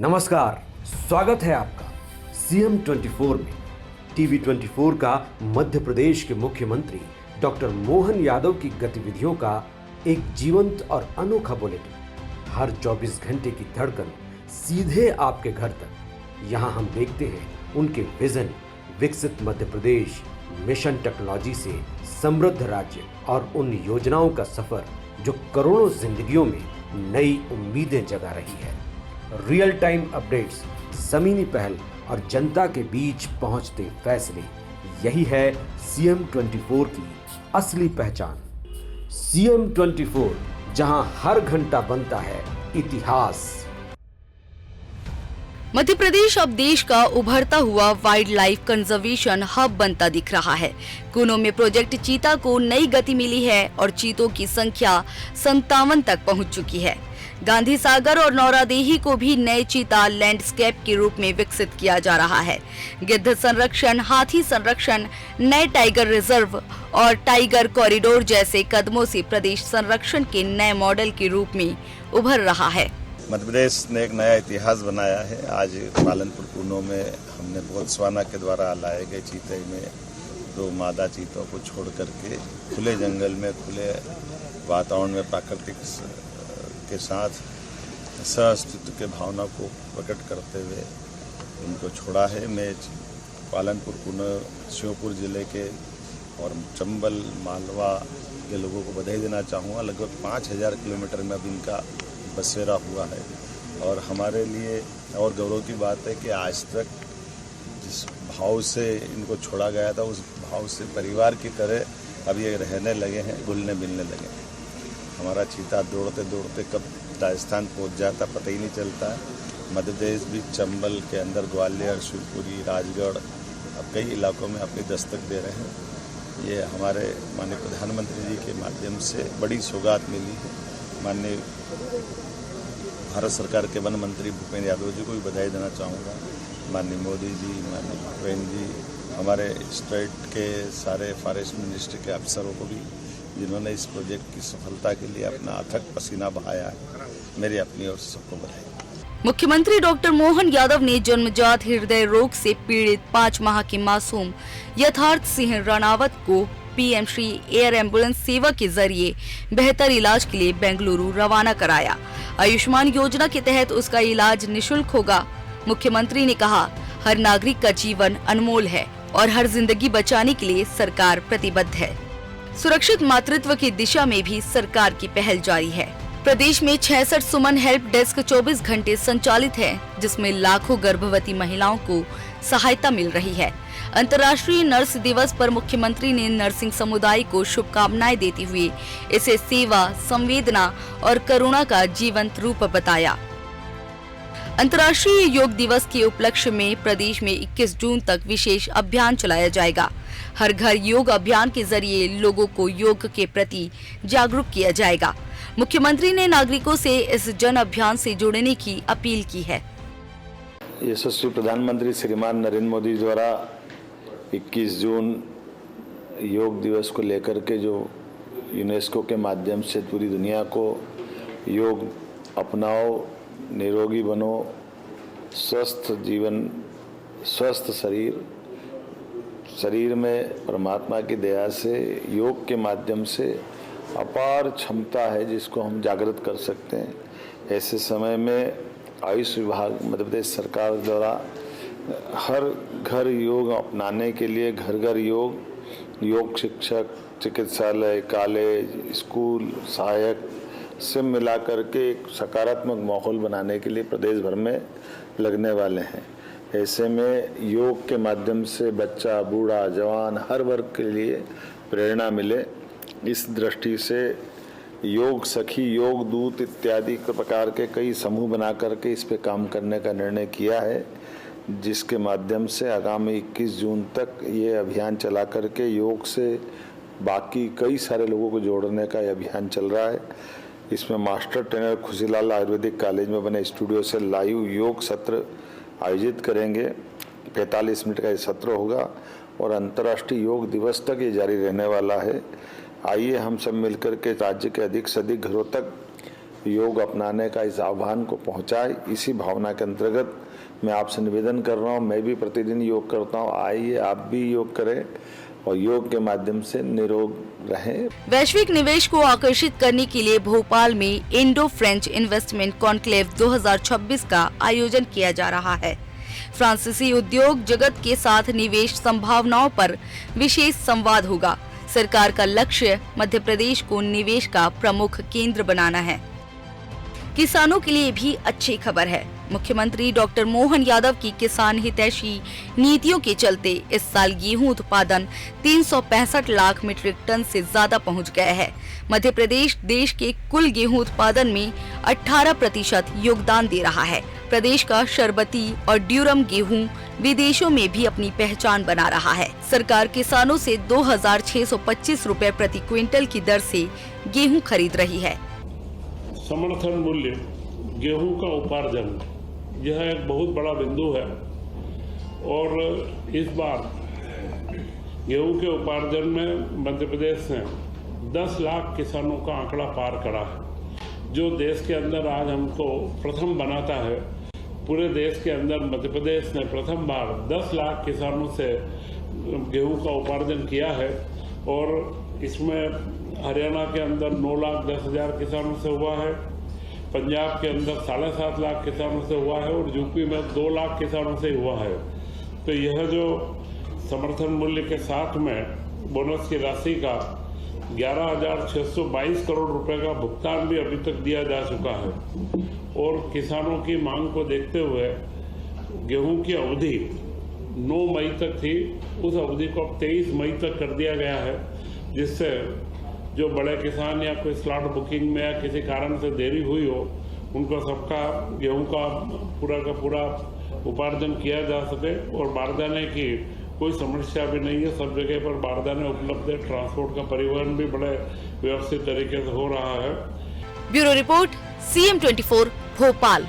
नमस्कार, स्वागत है आपका सीएम 24 में। टीवी 24 का मध्य प्रदेश के मुख्यमंत्री डॉक्टर मोहन यादव की गतिविधियों का एक जीवंत और अनोखा बुलेटिन। हर 24 घंटे की धड़कन सीधे आपके घर तक। यहाँ हम देखते हैं उनके विजन, विकसित मध्य प्रदेश, मिशन टेक्नोलॉजी से समृद्ध राज्य और उन योजनाओं का सफर जो करोड़ों जिंदगियों में नई उम्मीदें जगा रही है। रियल टाइम अपडेट्स, ज़मीनी पहल और जनता के बीच पहुंचते फैसले, यही है सीएम 24 की असली पहचान। सीएम 24, जहां हर घंटा बनता है इतिहास। मध्य प्रदेश अब देश का उभरता हुआ वाइल्ड लाइफ कंजर्वेशन हब बनता दिख रहा है। कूनो में प्रोजेक्ट चीता को नई गति मिली है और चीतों की संख्या 57 तक पहुंच चुकी है। गांधी सागर और नौरादेही को भी नए चीता लैंडस्केप के रूप में विकसित किया जा रहा है। गिद्ध संरक्षण, हाथी संरक्षण, नए टाइगर रिजर्व और टाइगर कॉरिडोर जैसे कदमों से प्रदेश संरक्षण के नए मॉडल के रूप में उभर रहा है। मध्य प्रदेश ने एक नया इतिहास बनाया है। आज पालनपुर कूनो में हमने बोत्सवाना के द्वारा लाए गए चीते में 2 मादा चीतों को छोड़ करके खुले जंगल में, खुले वातावरण में प्राकृतिक के साथ सह-अस्तित्व के भावना को प्रकट करते हुए उनको छोड़ा है। मैं पालनपुर कूनो, श्योपुर जिले के और चंबल, मालवा के लोगों को बधाई देना चाहूँगा। लगभग 5000 किलोमीटर में अब इनका बसेरा हुआ है और हमारे लिए और गौरव की बात है कि आज तक जिस भाव से इनको छोड़ा गया था उस भाव से परिवार की तरह अब ये रहने लगे हैं, घुलने मिलने लगे हैं। हमारा चीता दौड़ते दौड़ते कब राजस्थान पहुंच जाता पता ही नहीं चलता है। मध्य प्रदेश भी चंबल के अंदर ग्वालियर, शिवपुरी, राजगढ़ अब कई इलाकों में अपनी दस्तक दे रहे हैं। ये हमारे माननीय प्रधानमंत्री जी के माध्यम से बड़ी सौगात मिली है। माननीय भारत सरकार के वन मंत्री भूपेंद्र यादव जी को भी बधाई देना चाहूँगा। माननीय मोदी जी, माननीय भूपेंद्र जी, हमारे स्टेट के सारे फॉरेस्ट मिनिस्ट्री के अफसरों को भी, जिन्होंने इस प्रोजेक्ट की सफलता के लिए अपना अथक पसीना बहाया है। मेरी अपनी ओर से सबको बधाई। मुख्यमंत्री डॉक्टर मोहन यादव ने जन्मजात हृदय रोग से पीड़ित 5 माह के मासूम यथार्थ सिंह राणावत को पीएम श्री एयर एम्बुलेंस सेवा के जरिए बेहतर इलाज के लिए बेंगलुरु रवाना कराया। आयुष्मान योजना के तहत उसका इलाज निशुल्क होगा। मुख्यमंत्री ने कहा, हर नागरिक का जीवन अनमोल है और हर जिंदगी बचाने के लिए सरकार प्रतिबद्ध है। सुरक्षित मातृत्व की दिशा में भी सरकार की पहल जारी है। प्रदेश में 66 सुमन हेल्प डेस्क 24 घंटे संचालित है, जिसमें लाखों गर्भवती महिलाओं को सहायता मिल रही है। अंतर्राष्ट्रीय नर्स दिवस पर मुख्यमंत्री ने नर्सिंग समुदाय को शुभकामनाएं देते हुए इसे सेवा, संवेदना और करुणा का जीवंत रूप बताया। अंतर्राष्ट्रीय योग दिवस के उपलक्ष्य में प्रदेश में 21 जून तक विशेष अभियान चलाया जाएगा। हर घर योग अभियान के जरिए लोगों को योग के प्रति जागरूक किया जाएगा। मुख्यमंत्री ने नागरिकों से इस जन अभियान से जुड़ने की अपील की है। यशस्वी प्रधानमंत्री श्रीमान नरेंद्र मोदी द्वारा 21 जून योग दिवस को लेकर के जो यूनेस्को के माध्यम से पूरी दुनिया को योग अपनाओ, निरोगी बनो, स्वस्थ जीवन, स्वस्थ शरीर में परमात्मा की दया से योग के माध्यम से अपार क्षमता है जिसको हम जागृत कर सकते हैं। ऐसे समय में आयुष विभाग मध्य प्रदेश सरकार द्वारा हर घर योग अपनाने के लिए घर घर योग शिक्षक, चिकित्सालय, कॉलेज, स्कूल, सहायक से मिला करके एक सकारात्मक माहौल बनाने के लिए प्रदेश भर में लगने वाले हैं। ऐसे में योग के माध्यम से बच्चा, बूढ़ा, जवान हर वर्ग के लिए प्रेरणा मिले, इस दृष्टि से योग सखी, योग दूत इत्यादि प्रकार के कई समूह बना करके इस पे काम करने का निर्णय किया है, जिसके माध्यम से आगामी 21 जून तक ये अभियान चला करके योग से बाकी कई सारे लोगों को जोड़ने का ये अभियान चल रहा है। इसमें master trainer Khushilal Ayurvedic college में बने स्टूडियो से लाइव योग सत्र आयोजित करेंगे। 45 मिनट का ये सत्र होगा और अंतर्राष्ट्रीय योग दिवस तक ये जारी रहने वाला है। आइए हम सब मिलकर के राज्य के अधिक से अधिक घरों तक योग अपनाने का इस आह्वान को पहुंचाए। इसी भावना के अंतर्गत मैं आपसे निवेदन कर रहा हूं, मैं भी प्रतिदिन योग करता हूं, आइए आप भी योग करें और योग के माध्यम से निरोग रहें। वैश्विक निवेश को आकर्षित करने के लिए भोपाल में इंडो फ्रेंच इन्वेस्टमेंट कॉन्क्लेव 2026 का आयोजन किया जा रहा है। फ्रांसीसी उद्योग जगत के साथ निवेश संभावनाओं पर विशेष संवाद होगा। सरकार का लक्ष्य मध्य प्रदेश को निवेश का प्रमुख केंद्र बनाना है। किसानों के लिए भी अच्छी खबर है। मुख्यमंत्री डॉक्टर मोहन यादव की किसान हितैषी नीतियों के चलते इस साल गेहूं उत्पादन 365 लाख मीट्रिक टन से ज्यादा पहुंच गया है। मध्य प्रदेश देश के कुल गेहूं उत्पादन में 18% योगदान दे रहा है। प्रदेश का शरबती और ड्यूरम गेहूं विदेशों में भी अपनी पहचान बना रहा है। सरकार किसानों से 2625 रुपए प्रति क्विंटल की दर से गेहूं खरीद रही है। समर्थन मूल्य गेहूं का उपार्जन यह एक बहुत बड़ा बिंदु है और इस बार गेहूं के उपार्जन में मध्य प्रदेश ने 10 लाख किसानों का आंकड़ा पार करा है, जो देश के अंदर आज हमको प्रथम बनाता है। पूरे देश के अंदर मध्य प्रदेश ने प्रथम बार 10 लाख किसानों से गेहूं का उपार्जन किया है और इसमें हरियाणा के अंदर 9,10,000 किसानों से हुआ है, पंजाब के अंदर 7.5 लाख किसानों से हुआ है और यूपी में 2 लाख किसानों से हुआ है। तो यह जो समर्थन मूल्य के साथ में बोनस की राशि का 11,622 करोड़ रुपए का भुगतान भी अभी तक दिया जा चुका है और किसानों की मांग को देखते हुए गेहूं की अवधि 9 मई तक थी, उस अवधि को अब 23 मई तक कर दिया गया है, जिससे जो बड़े किसान या कोई स्लॉट बुकिंग में या किसी कारण से देरी हुई हो, उनको सबका गेहूं का पूरा उपार्जन किया जा सके और बारदाने की कोई समस्या भी नहीं है। सब जगह पर बारदाने उपलब्ध है, ट्रांसपोर्ट का परिवहन भी बड़े व्यवस्थित तरीके से हो रहा है। Bureau report CM24 Bhopal.